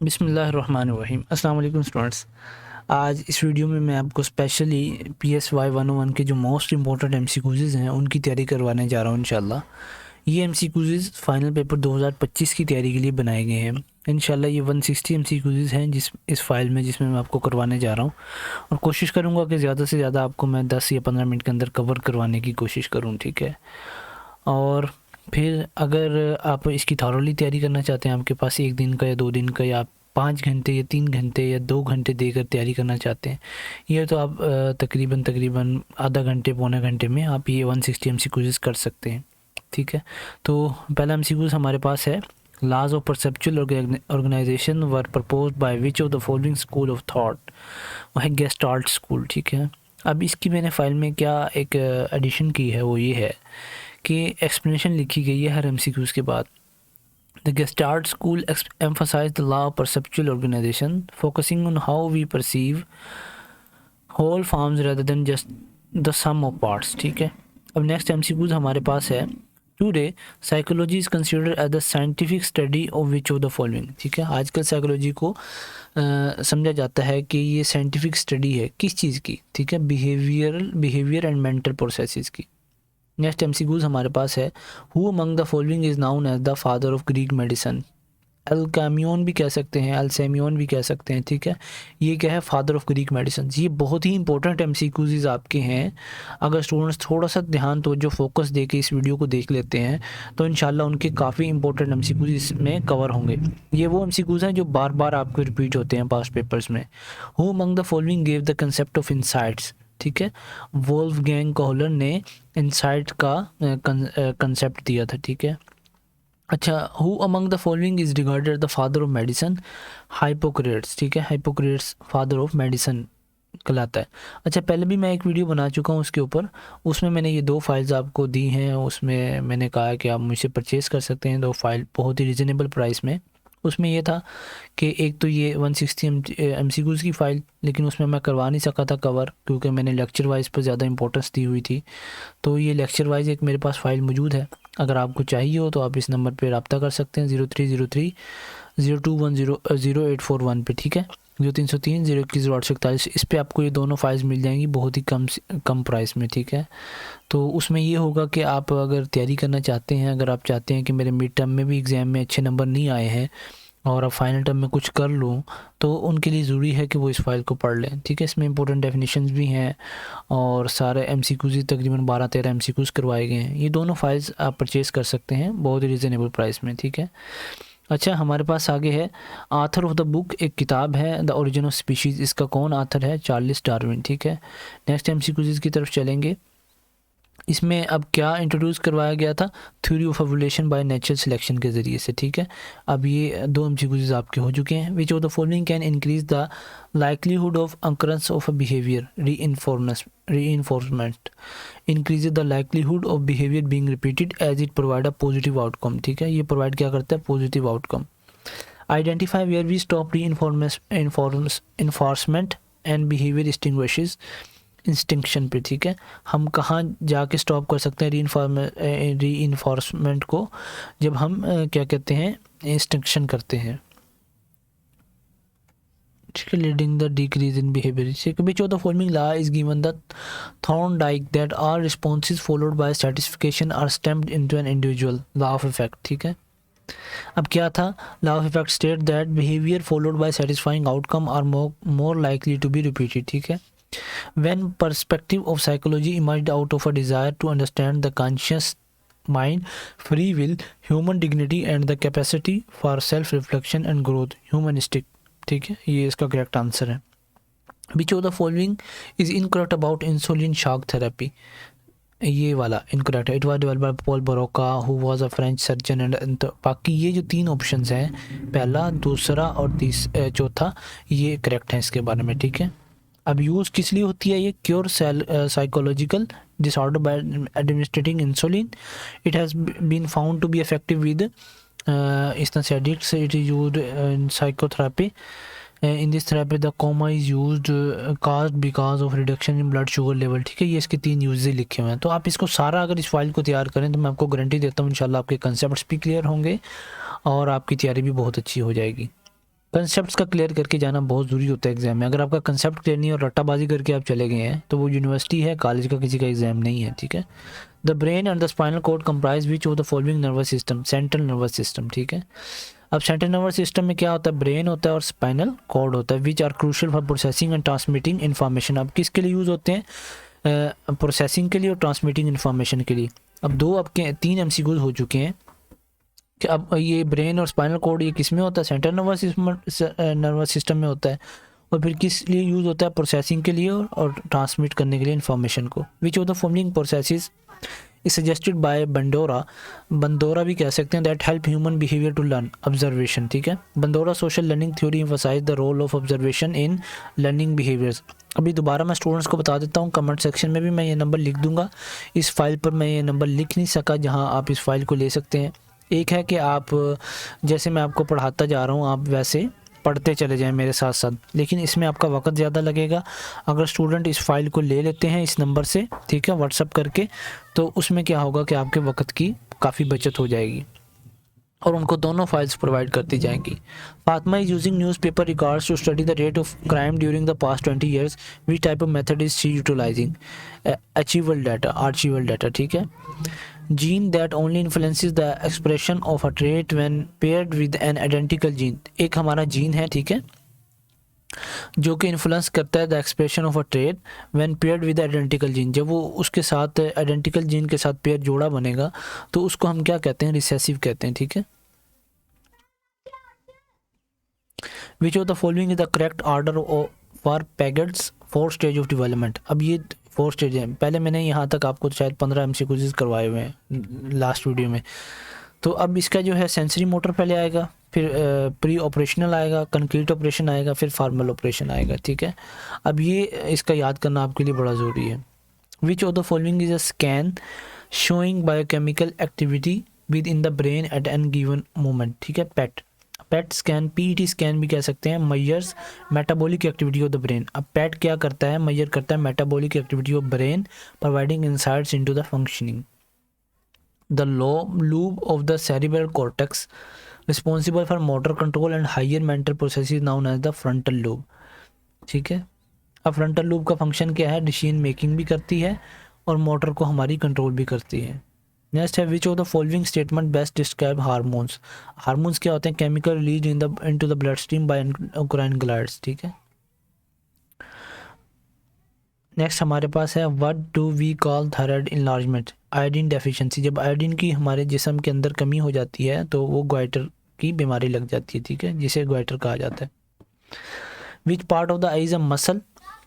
बिस्मिल्लाहिर्रहमानिर्रहीम। अस्सलाम वालेकुम स्टूडेंट्स। आज इस वीडियो में मैं आपको स्पेशली PSY 101 के जो मोस्ट इंपॉर्टेंट MCQs हैं उनकी तैयारी करवाने जा रहा हूँ इंशाल्लाह। ये MCQs फाइनल पेपर 2025 की तैयारी के लिए बनाए गए हैं। इंशाल्लाह ये 160 MCQs हैं इस फाइल में जिसमें मैं आपको करवाने जा रहा हूँ, और कोशिश करूँगा कि ज़्यादा से ज़्यादा आपको मैं 10 या 15 मिनट के अंदर कवर करवाने की कोशिश करूँ, ठीक है। और फिर अगर आप इसकी थॉरली तैयारी करना चाहते हैं, आपके पास 1 दिन का या 2 दिन का, या आप 5 घंटे या 3 घंटे या 2 घंटे देकर तैयारी करना चाहते हैं, ये तो आप तकरीबन आधा घंटे पौने घंटे में आप ये 160 MCQs कर सकते हैं, ठीक है। तो पहला MCQs हमारे पास है, laws of perceptual organization were proposed by which of the following school of thought। वो है गेस्टाल्ट स्कूल, ठीक है। अब इसकी मैंने फ़ाइल में क्या एक एडिशन की है, वो ये है कि एक्सप्लेनेशन लिखी गई है हर MCQs के बाद। The Gestalt school emphasized the law of perceptual organization, focusing on how we perceive whole forms rather than just the sum of parts, ठीक है। अब नेक्स्ट MCQs हमारे पास है, today psychology is considered as the scientific study of which of the following, ठीक है। आजकल psychology को समझा जाता है कि ये साइंटिफिक स्टडी है किस चीज़ की, ठीक है, बिहेवियर एंड मेंटल प्रोसेसेस की। नेक्स्ट MCQs हमारे पास है, who among the following is known as the father of Greek medicine. Alcmaeon भी कह सकते हैं, एल्सेमियोन भी कह सकते हैं, ठीक है। ये क्या है, फादर ऑफ ग्रीक मेडिसन। ये बहुत ही इंपॉर्टेंट MCQs आपके हैं। अगर स्टूडेंट्स थोड़ा सा ध्यान तो जो फोकस दे के इस वीडियो को देख लेते हैं तो इंशाल्लाह उनके काफ़ी इंपॉर्टेंट MCQs इसमें कवर होंगे। ये वो MCQs हैं जो बार बार आपको रिपीट होते हैं पास्ट पेपर्स में। Who among the following gave the concept of insights, ठीक है। वोल्फगैंग कोहलर ने इंसाइट का कंसेप्ट दिया था, ठीक है। अच्छा, who among the following is regarded the father of medicine. Hippocrates, ठीक है। हाइपोक्रेट्स फादर ऑफ मेडिसन कहलाता है। अच्छा, पहले भी मैं एक वीडियो बना चुका हूँ उसके ऊपर, उसमें मैंने ये 2 फाइल्स आपको दी हैं। उसमें मैंने कहा कि आप मुझसे परचेज़ कर सकते हैं 2 फाइल बहुत ही रिजनेबल प्राइस में। उसमें ये था कि एक तो ये 160 MCQs की फ़ाइल, लेकिन उसमें मैं करवा नहीं सका था कवर क्योंकि मैंने लेक्चर वाइज पर ज़्यादा इंपॉर्टेंस दी हुई थी। तो ये लेक्चर वाइज एक मेरे पास फ़ाइल मौजूद है। अगर आपको चाहिए हो तो आप इस नंबर पर रब्ता कर सकते हैं 0303 0210 0841 पे, ठीक है। 0303 021 0841। इस पर आपको ये दोनों फाइल्स मिल जाएंगी बहुत ही कम प्राइस में, ठीक है। तो उसमें ये होगा कि आप अगर तैयारी करना चाहते हैं, अगर आप चाहते हैं कि मेरे मिड टर्म में भी एग्ज़ाम में अच्छे नंबर नहीं आए हैं और अब फाइनल टर्म में कुछ कर लूँ, तो उनके लिए ज़रूरी है कि वो इस फाइल को पढ़ लें, ठीक है। इसमें इंपॉर्टेंट डेफिनेशंस भी हैं और सारे MCQs तकरीबन 12-13 MCQs करवाए गए हैं। ये दोनों फाइल्स आप परचेज़ कर सकते हैं बहुत ही रिजनेबल प्राइस में, ठीक है। अच्छा, हमारे पास आगे है आथर ऑफ द बुक, एक किताब है द ओरिजिन ऑफ स्पीशीज़। इसका कौन आथर है, चार्ल्स डार्विन, ठीक है। नेक्स्ट MCQs की तरफ चलेंगे। इसमें अब क्या इंट्रोड्यूस करवाया गया था, theory of evolution by natural selection के ज़रिए से, ठीक है। अब ये 2 MCQs आपके हो चुके हैं। Which of the following can increase the likelihood of occurrence of a behaviour reinforcement increase the likelihood of behaviour being repeated as it provide a positive outcome, ठीक है। ये प्रोवाइड क्या करता है, positive outcome. Identify where we stop reinforcement and behaviour distinguishes extinction पे, ठीक है। हम कहाँ जाके स्टॉप कर सकते हैं रीइंफोर्समेंट को, जब हम क्या कहते हैं, इंस्टिंक्शन करते हैं, ठीक है। Leading the decrease in behaviour. Which of the following law is given the Thorndike that are responses followed by stratification are stamped into an individual, law of effect, ठीक है। अब क्या था, law of effect state that behaviour followed by satisfying outcome are more likely to be repeated, ठीक है। When perspective of psychology emerged out of a desire to understand the conscious mind, free will, human dignity and the capacity for self-reflection and growth, humanistic, ठीक है। ये इसका correct answer है। Which of the following is incorrect about insulin shock therapy? ये वाला incorrect है। It was developed by Paul Baroka who was a French surgeon and बाकी ये जो 3 ऑप्शंस हैं, पहला, दूसरा और चौथा, ये करेक्ट है इसके बारे में, ठीक है। अब यूज़ किस लिए होती है ये, cure psychological disorder by administrating insulin. It has been found to be effective with anaesthetics. It is used in psychotherapy. In this therapy the coma is used caused because of reduction in blood sugar level, ठीक है। ये इसके 3 uses लिखे हुए हैं। तो आप इसको सारा अगर इस फाइल को तैयार करें तो मैं आपको गारंटी देता हूँ इंशाल्लाह आपके कंसेप्ट्स भी क्लियर होंगे और आपकी तैयारी भी बहुत अच्छी हो जाएगी। कंसेप्ट्स का क्लियर करके जाना बहुत ज़रूरी होता है एग्जाम में। अगर आपका कंसेप्ट क्लियर नहीं और रट्टाबाजी करके आप चले गए हैं तो वो यूनिवर्सिटी है, कॉलेज का किसी का एग्जाम नहीं है, ठीक है। The brain and the spinal cord comprise which of the following nervous system, central nervous system, ठीक है। अब सेंट्रल नर्वस सिस्टम में क्या होता है, ब्रेन होता है और स्पाइनल कॉर्ड होता है, which are crucial for processing and transmitting information. अब किसके लिए यूज़ होते हैं, प्रोसेसिंग के लिए और ट्रांसमिटिंग इन्फॉर्मेशन के लिए। अब आपके 3 एमसीक्यूज हो चुके हैं कि अब ये ब्रेन और स्पाइनल कॉर्ड ये किस में होता है, सेंट्रल नर्वस सिस्टम में होता है, और फिर किस लिए यूज़ होता है, प्रोसेसिंग के लिए और ट्रांसमिट करने के लिए इन्फॉर्मेशन को। Which of the following processes is suggested by Bandura भी कह सकते हैं, that help human behaviour to learn, observation, ठीक है। Bandura social learning theory emphasize the role of observation in learning behaviours. अभी दोबारा मैं स्टूडेंट्स को बता देता हूँ, कमेंट सेक्शन में भी मैं ये नंबर लिख दूंगा। इस फाइल पर मैं ये नंबर लिख नहीं सका जहाँ आप इस फाइल को ले सकते हैं। एक है कि आप जैसे मैं आपको पढ़ाता जा रहा हूँ आप वैसे पढ़ते चले जाएं मेरे साथ साथ, लेकिन इसमें आपका वक्त ज़्यादा लगेगा। अगर स्टूडेंट इस फाइल को ले लेते हैं इस नंबर से, ठीक है, व्हाट्सअप करके, तो उसमें क्या होगा कि आपके वक्त की काफ़ी बचत हो जाएगी और उनको दोनों फाइल्स प्रोवाइड करती जाएंगी। Fatima is using newspaper records to study the rate of crime during the past 20 years, which type of method is she utilizing, archival data, ठीक है। Gene that only influences the expression of a trait when paired with an identical gene. एक हमारा gene है, ठीक है, जो कि influence करता है the expression of a trait when paired with identical gene. जब वो उसके साथ आइडेंटिकल जीन के साथ पेयर जोड़ा बनेगा तो उसको हम क्या कहते हैं, रिसेसिव कहते हैं, ठीक है। Which of the following is the correct order for Piaget's 4 stage of development. अब ये 4 स्टेज हैं। पहले मैंने यहाँ तक आपको शायद 15 एमसीक्यूज करवाए हुए हैं लास्ट वीडियो में। तो अब इसका जो है सेंसरी मोटर पहले आएगा, फिर प्री ऑपरेशनल आएगा, कंक्रीट ऑपरेशन आएगा, फिर फार्मल ऑपरेशन आएगा, ठीक है। अब ये इसका याद करना आपके लिए बड़ा ज़रूरी है। Which of the following is a scan showing biochemical activity within the brain at an given moment, ठीक है। पेट स्कैन, पीईटी स्कैन भी कह सकते हैं, measures metabolic activity of the brain. अब पेट क्या करता है, मेजर करता है metabolic activity of brain, providing insights into the functioning. The lobe of the cerebral cortex responsible for motor control and higher mental processes known as the frontal lobe, ठीक है। अब frontal lube का function क्या है, decision making भी करती है और मोटर को हमारी कंट्रोल भी करती है। नेक्स्ट है which of the following statement best describe hormones. Hormones क्या होते हैं, chemical release into the blood stream by endocrine glands, ठीक है। नेक्स्ट हमारे पास है what do we call thyroid enlargement, iodine deficiency. जब आयोडीन की हमारे जिस्म के अंदर कमी हो जाती है तो वो ग्वाइटर की बीमारी लग जाती है, ठीक है, जिसे ग्वाइटर कहा जाता है। Which part of the I is a muscle,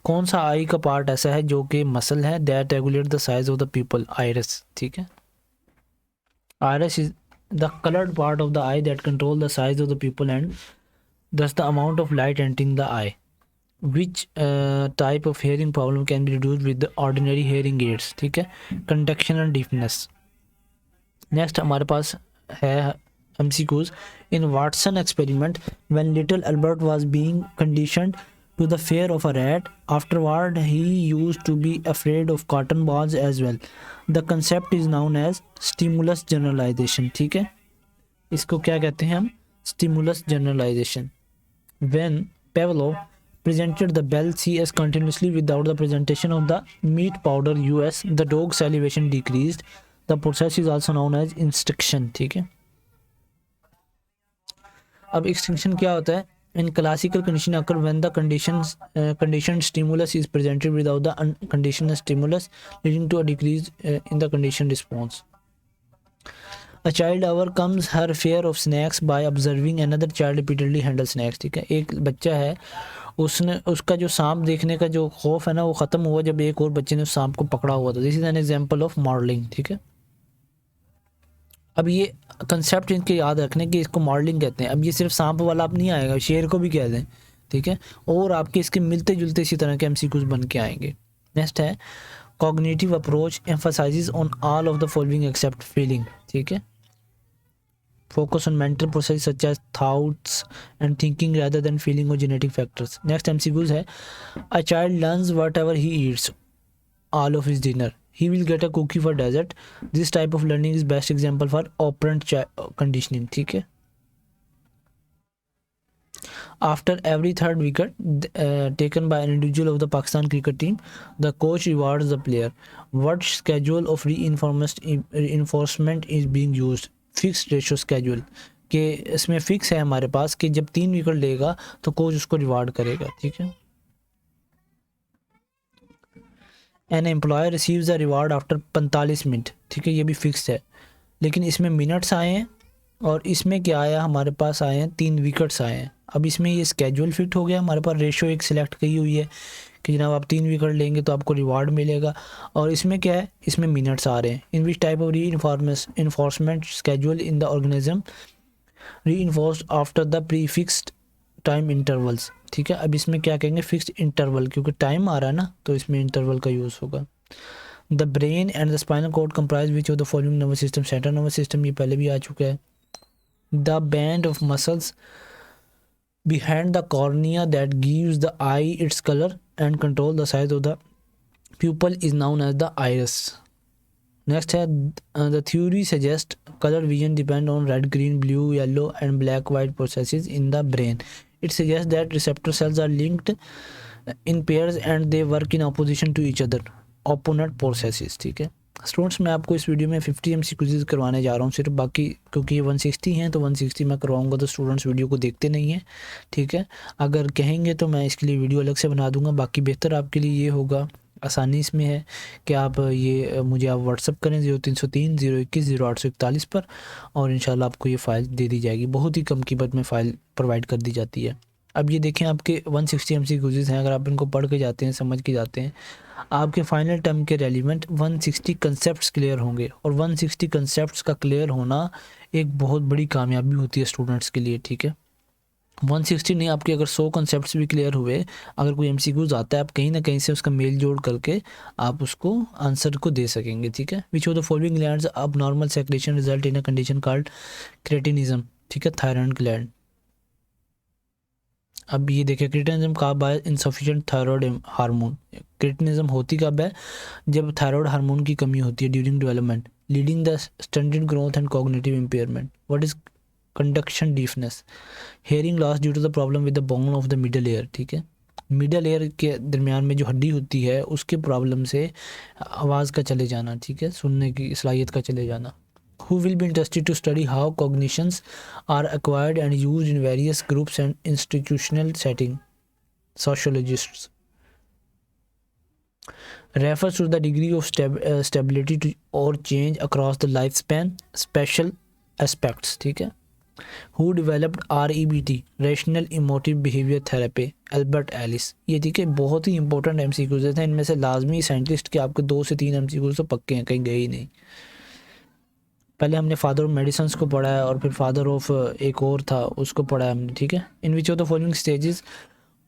कौन सा आई का पार्ट ऐसा है जो कि मसल है, that regulate the size of the pupil, iris, ठीक है। Iris is the coloured part of the eye that control the size of the pupil and thus the amount of light entering the eye. Which type of hearing problem can be reduced with the ordinary hearing aids, ठीक है, conduction and deafness। Next हमारे पास है MCQs। In Watson experiment, when little Albert was being conditioned to the fear of a rat, afterward he used to be afraid of cotton balls as well. The concept is known as stimulus generalization, ठीक है, इसको क्या कहते हैं हम, stimulus generalization। When Pavlov presented the bell CS continuously without the presentation of the meat powder US, the dog salivation decreased. The process is also known as instinction, ठीक है। अब एक्सटिंक्शन क्या होता है, in classical condition occur when the conditioned stimulus is presented without the unconditioned stimulus, leading to a decrease in the conditioned response. A child overcomes her fear of snakes by observing another child repeatedly handle snakes, ठीक है। एक बच्चा है, उसका जो सांप देखने का जो खौफ है ना वो ख़त्म हुआ जब एक और बच्चे ने उस सांप को पकड़ा हुआ था। This is an example of modelling, ठीक है। अब ये कंसेप्ट इनके याद रखने कि इसको मॉडलिंग कहते हैं। अब ये सिर्फ सांप वाला अब नहीं आएगा, शेर को भी कह दें, ठीक है, और आपके इसके मिलते जुलते इसी तरह के MCQs बन के आएंगे। नेक्स्ट है cognitive approach emphasises on all of the following except feeling, ठीक है। Focus on mental processes such as thoughts and thinking rather than feeling or genetic factors. Next MCQs है a child learns whatever he eats all of his dinner. He will get a cookie for dessert. This type of learning is best example for operant conditioning, ठीक है। After every third wicket taken by an individual of the Pakistan cricket team, the coach rewards the player. What schedule of reinforcement is being used? Fixed ratio schedule, कि इसमें fix है हमारे पास कि जब 3 wicket लेगा तो कोच उसको reward करेगा, ठीक है। An employ receives the reward after 45 minute, ठीक है, ये भी फिक्स है। लेकिन इसमें मिनट्स आए हैं और इसमें क्या आया, हमारे पास आए हैं 3 विकेट्स आए हैं। अब इसमें ये स्केड्यूल फिट हो गया, हमारे पास रेशो एक सिलेक्ट की हुई है कि जनाब आप 3 विकेट लेंगे तो आपको रिवार्ड मिलेगा। और इसमें क्या है, इसमें मिनट्स आ रहे हैं। In which type of reinforcement schedule in the organism re after the prefixed time intervals, ठीक है। अब इसमें क्या कहेंगे, फिक्स्ड इंटरवल, क्योंकि टाइम आ रहा है ना तो इसमें इंटरवल का यूज़ होगा। The brain and the spinal cord comprise which of the following nervous system? Central nervous system, ये पहले भी आ चुका है। The band of muscles behind the cornea that gives the eye its color and control the size of the pupil is known as the iris. Next है the theory suggests color vision depend on red, green, blue, yellow and black white processes in the brain. It suggests that receptor cells are linked in pairs and they work in opposition to each other, opponent processes, ठीक है। Students, मैं आपको इस video में 50 MCQs करवाने जा रहा हूँ सिर्फ, बाकी क्योंकि ये 160 हैं तो 160 मैं करवाऊँगा तो स्टूडेंट्स वीडियो को देखते नहीं हैं, ठीक है। अगर कहेंगे तो मैं इसके लिए वीडियो अलग से बना दूँगा। बाकी बेहतर आपके लिए ये होगा, आसानी इसमें है कि आप ये मुझे आप व्हाट्सअप करें 0303 021 0841 पर, और इंशाल्लाह आपको ये फ़ाइल दे दी जाएगी। बहुत ही कम कीमत में फ़ाइल प्रोवाइड कर दी जाती है। अब ये देखें, आपके 160 MCQs हैं, अगर आप इनको पढ़ के जाते हैं, समझ के जाते हैं, आपके फाइनल टर्म के रेलिवेंट 160 कंसेप्ट्स क्लियर होंगे। और 160 कंसेप्ट्स का क्लियर होना एक बहुत बड़ी कामयाबी होती है स्टूडेंट्स के लिए, ठीक है। 160 नहीं, आपके अगर 100 कंसेप्ट्स भी क्लियर हुए, अगर कोई MCQs आता है, आप कहीं ना कहीं से उसका मेल जोड़ करके आप उसको आंसर को दे सकेंगे, ठीक है। Which of the following glands abnormal secretion result in a condition called cretinism, ठीक है, थायराइड ग्लैंड। अब ये देखिए, क्रिटिनिज्म कब है, इनसफिशिएंट थायराइड हार्मोन। क्रिटिनिज्म होती कब है, जब थायराइड हार्मोन की कमी होती है during development, leading the stunted growth and cognitive impairment. What is conduction deafness, hearing loss due to the problem with the bone of the middle ear, ठीक है। मिडल ईयर के दरमियान में जो हड्डी होती है उसके प्रॉब्लम से आवाज़ का चले जाना, ठीक है, सुनने की सलाहियत का चले जाना। Who will be interested to study how cognitions are acquired and used in various groups and institutional setting? Sociologists. Refers to the degree of stability to or change across the lifespan, special aspects, ठीक है। Who developed REBT, Rational Emotive Behavior Therapy? Albert Ellis। ये ठीक है, बहुत ही important MCQs हैं, इनमें से लाजमी साइंटिस्ट के आपके 2 से 3 MCQs तो पक्के हैं, कहीं गए ही नहीं। पहले हमने फादर ऑफ मेडिसिन को पढ़ा है और फिर फादर ऑफ एक और था उसको पढ़ा है हमने, ठीक है। In which of the following stages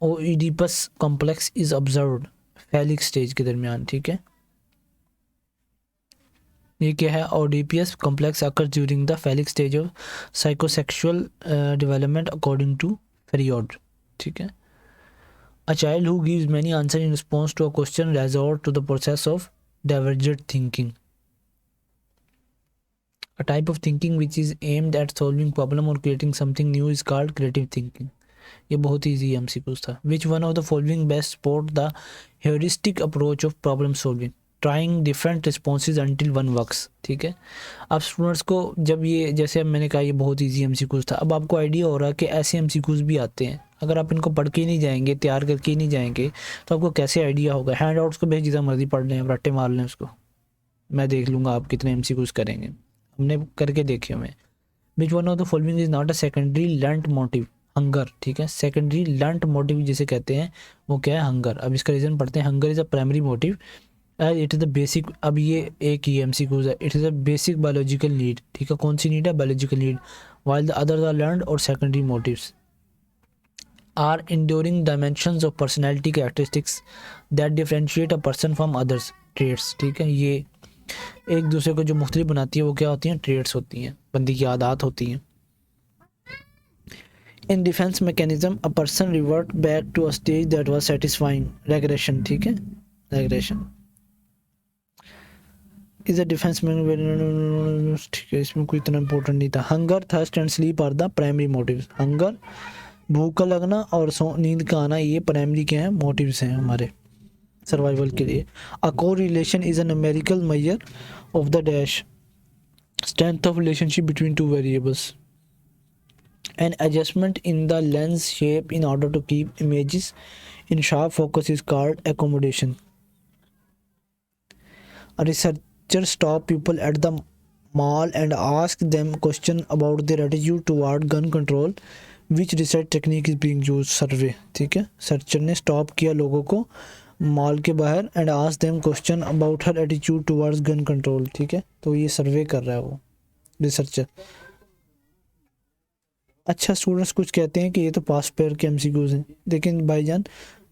Oedipus complex is observed, phallic stage के दरमियान, ठीक है। ये क्या है, Oedipus complex occur during the phallic stage of psychosexual development according to Freud, ठीक है। A child who gives many answer in response to a question resort to the process of divergent thinking. A type of thinking which is aimed at solving problem or creating something new is called creative thinking. ये बहुत ही easy MCQs था। Which one of the following best support the heuristic approach of problem solving? Trying different responses until one works, ठीक है। अब students को जब ये, जैसे मैंने कहा ये बहुत easy MCQs था, अब आपको आइडिया हो रहा है कि ऐसे MCQs भी आते हैं। अगर आप इनको पढ़ के ही नहीं जाएंगे, तैयार करके ही नहीं जाएंगे, तो आपको कैसे आइडिया होगा। हैंड आउट्स को भेज जितना मर्जी पढ़ लें, रट्टे मार लें उसको, मैं देख लूँगा आप कितने MCQs करेंगे, हमने करके देखे हुए। Which one of the following is not a secondary learned motive, hunger, ठीक है। सेकेंडरी लर्न्ड मोटिव जिसे कहते हैं वो क्या है, हंगर। अब इसका रीज़न पढ़ते हैं। Hunger is a primary motive as it is the basic, अब ये एक ही MCQs है, it is a basic biological need, ठीक है। कौन सी नीड है, biological need. While the others are learned और secondary motives are enduring dimensions of personality characteristics that differentiate a person from others, traits, ठीक है। ये एक दूसरे को जो मुख्तलिफ बनाती है वो क्या होती हैं, ट्रेड्स होती हैं, बंदी की आदत होती हैं। In defence mechanism a person revert back to a stage that was satisfying, regression, ठीक है। Regression is a defence mechanism, ठीक है, इसमें कोई इतना इंपॉर्टेंट नहीं था। Hunger, thirst and sleep are the primary motives. Hunger भूख का लगना और नींद का आना, ये प्राइमरी क्या है, मोटिव्स हैं हमारे सर्वाइवल के लिए। अ को relation is a numerical measure of the dash strength of relationship between two variables. An adjustment in the lens shape in order to keep images in sharp focus is called accommodation. A researcher stop people at the mall and ask them question about their attitude toward gun control. Which research technique is being used? Survey, ठीक है। Searcher ने stop किया लोगों को mall के बाहर and ask them question about her attitude towards gun control, ठीक है। तो ये सर्वे कर रहा है वो रिसर्चर। अच्छा, स्टूडेंट्स कुछ कहते हैं कि ये तो पास्ट पेयर के एमसीक्यूज हैं, लेकिन भाईजान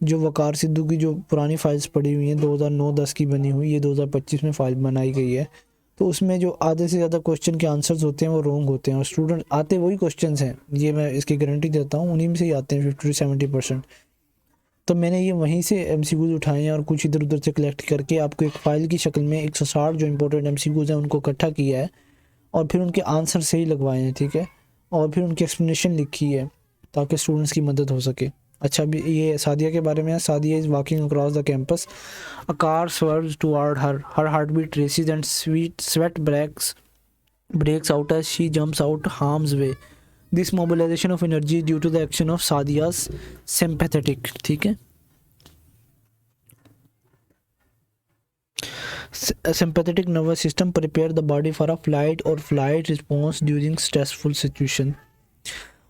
जो वकार सिद्धू की जो पुरानी फाइल्स पड़ी हुई हैं 2009-10 की बनी हुई, ये 2025 में फाइल बनाई गई है, तो उसमें जो आधे से ज़्यादा क्वेश्चन के आंसर्स होते हैं वो रॉन्ग होते हैं, और स्टूडेंट आते वही क्वेश्चन हैं, ये मैं इसकी गारंटी देता हूँ, उन्हीं में से ही आते हैं 50-70%। तो मैंने ये वहीं से एमसीक्यूज उठाए हैं और कुछ इधर उधर से कलेक्ट करके आपको एक फ़ाइल की शक्ल में 160 जो इंपॉर्टेंट एमसीक्यूज हैं उनको इकट्ठा किया है, और फिर उनके आंसर सही लगवाए हैं, ठीक है, और फिर उनकी एक्सप्लेनेशन लिखी है ताकि स्टूडेंट्स की मदद हो सके। अच्छा, अभी ये सादिया के बारे में है। Sadia is walking across the campus, a car swerves toward her heart beat races and sweat breaks out as she jumps out harm's way. This mobilization of energy due to the action of Sadia's sympathetic, ठीक है, sympathetic nervous system prepare the body for a flight or flight response during stressful situation.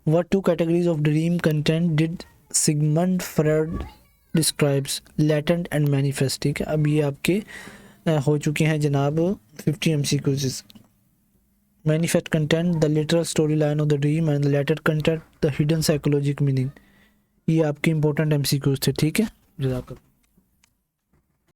What two categories of dream content did Sigmund Freud describes? Latent and manifest, ठीक है। अब ये आपके हो चुके हैं जनाब 50 MCQs। Manifest content, the literal storyline of the dream, and the latent content, the hidden psychological meaning। ये आपके इंपॉर्टेंट MCQs थे, ठीक है। जज़ाकल्लाह।